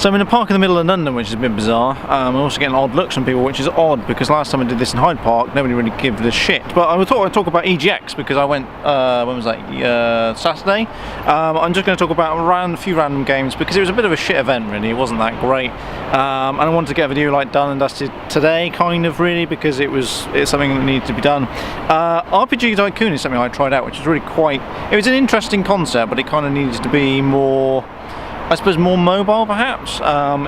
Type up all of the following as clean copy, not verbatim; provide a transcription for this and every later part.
So I'm in a park in the middle of London, which is a bit bizarre. I'm also getting odd looks from people, which is odd because last time I did this in Hyde Park, nobody really gave it a shit. But I thought I'd talk about EGX because I went, when was that, Saturday? I'm just going to talk about a few random games because it was a bit of a shit event really, it wasn't that great. And I wanted to get a video like done and dusted today, kind of really, because it's something that needed to be done. RPG Tycoon is something I tried out, which is really it was an interesting concept, but it kind of needed to be more, I suppose, more mobile perhaps.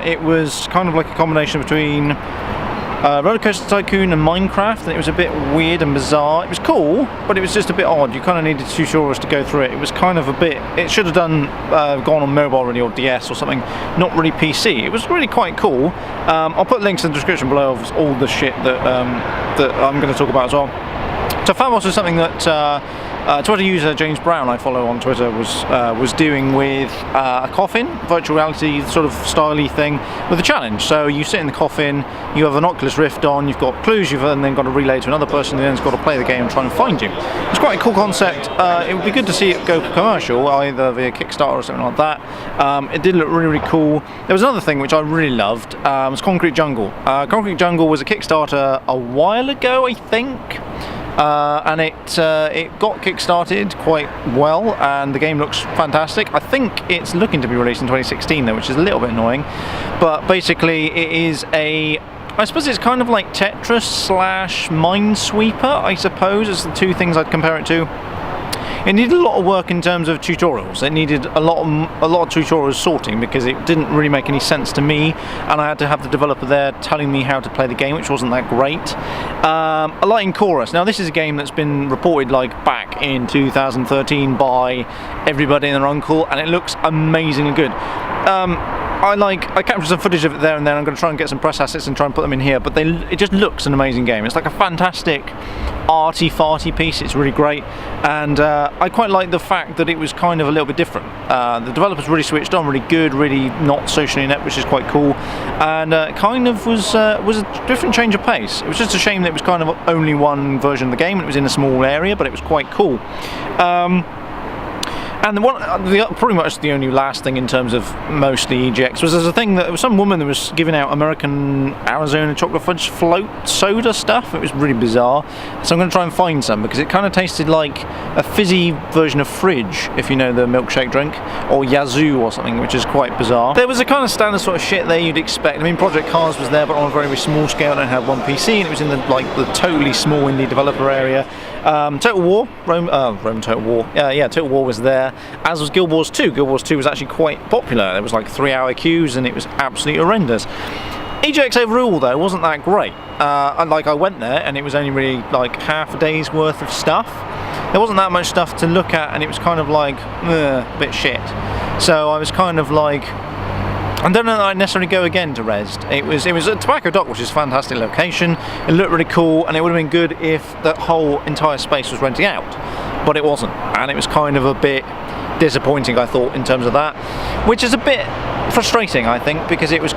It was kind of like a combination between Roller Coaster Tycoon and Minecraft, and it was a bit weird and bizarre. It was cool, but it was just a bit odd. You kind of needed tutorials to go through it. It was kind of a bit, it should have gone on mobile really, or DS or something, not really PC. It was really quite cool. I'll put links in the description below of all the shit that I'm going to talk about as well. So Favos is something that Twitter user James Brown, I follow on Twitter, was doing with a coffin, virtual reality sort of styly thing, with a challenge. So you sit in the coffin, you have an Oculus Rift on, you've got clues, you've then got to relay to another person who then's got to play the game and try and find you. It's quite a cool concept. It would be good to see it go commercial, either via Kickstarter or something like that. It did look really, really cool. There was another thing which I really loved, was Concrete Jungle. Concrete Jungle was a Kickstarter a while ago, I think. And it got kickstarted quite well, and the game looks fantastic. I think it's looking to be released in 2016 though, which is a little bit annoying. But basically it is I suppose it's kind of like Tetris slash Minesweeper, I suppose, is the two things I'd compare it to. It needed a lot of work in terms of tutorials. It needed a lot of tutorials sorting because it didn't really make any sense to me, and I had to have the developer there telling me how to play the game, which wasn't that great. A lot in Chorus. Now this is a game that's been reported like back in 2013 by everybody and their uncle, and it looks amazingly good. I captured some footage of it there and then. I'm going to try and get some press assets and try and put them in here, but it just looks an amazing game. It's like a fantastic arty-farty piece. It's really great, and I quite like the fact that it was kind of a little bit different. The developers really switched on, really good, really not socially inept, which is quite cool, and kind of was a different change of pace. It was just a shame that it was kind of only one version of the game, and it was in a small area, but it was quite cool. And pretty much the only last thing in terms of mostly EGX was there's a thing that there was some woman that was giving out American Arizona chocolate fudge float soda stuff. It was really bizarre. So I'm going to try and find some because it kind of tasted like a fizzy version of Fridge, if you know the milkshake drink, or Yazoo or something, which is quite bizarre. There was a kind of standard sort of shit there you'd expect. I mean, Project Cars was there, but on a very, very small scale. It only had one PC, and it was in the totally small indie developer area. Total War, Total War. Yeah, Total War was there, as was Guild Wars 2. Guild Wars 2 was actually quite popular. There was like 3-hour queues, and it was absolutely horrendous. EGX overall though wasn't that great. I went there, and it was only really like half a day's worth of stuff. There wasn't that much stuff to look at, and it was kind of like a bit shit. So I was kind of like, I don't know that I'd necessarily go again to Rezzed. It was at Tobacco Dock, which is a fantastic location. It looked really cool, and it would have been good if that whole entire space was renting out, but it wasn't, and it was kind of a bit disappointing, I thought, in terms of that, which is a bit frustrating, I think, because it was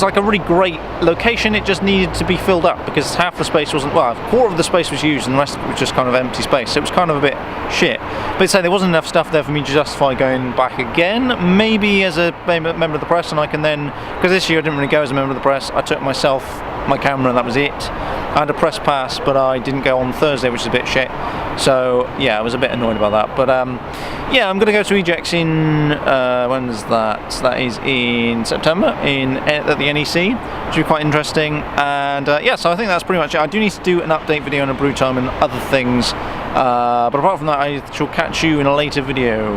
like a really great location. It just needed to be filled up because half the space wasn't, well, a quarter of the space was used and the rest of it was just kind of empty space, so it was kind of a bit shit. But say there wasn't enough stuff there for me to justify going back again, maybe as a member of the press, and I can then, because this year I didn't really go as a member of the press, I took my camera and that was it. I had a press pass, but I didn't go on Thursday, which is a bit shit. So yeah, I was a bit annoyed about that. But yeah, I'm going to go to EGX in, when is that? So that is in September at the NEC, which will be quite interesting. And yeah, so I think that's pretty much it. I do need to do an update video on a brew time and other things. But apart from that, I shall catch you in a later video.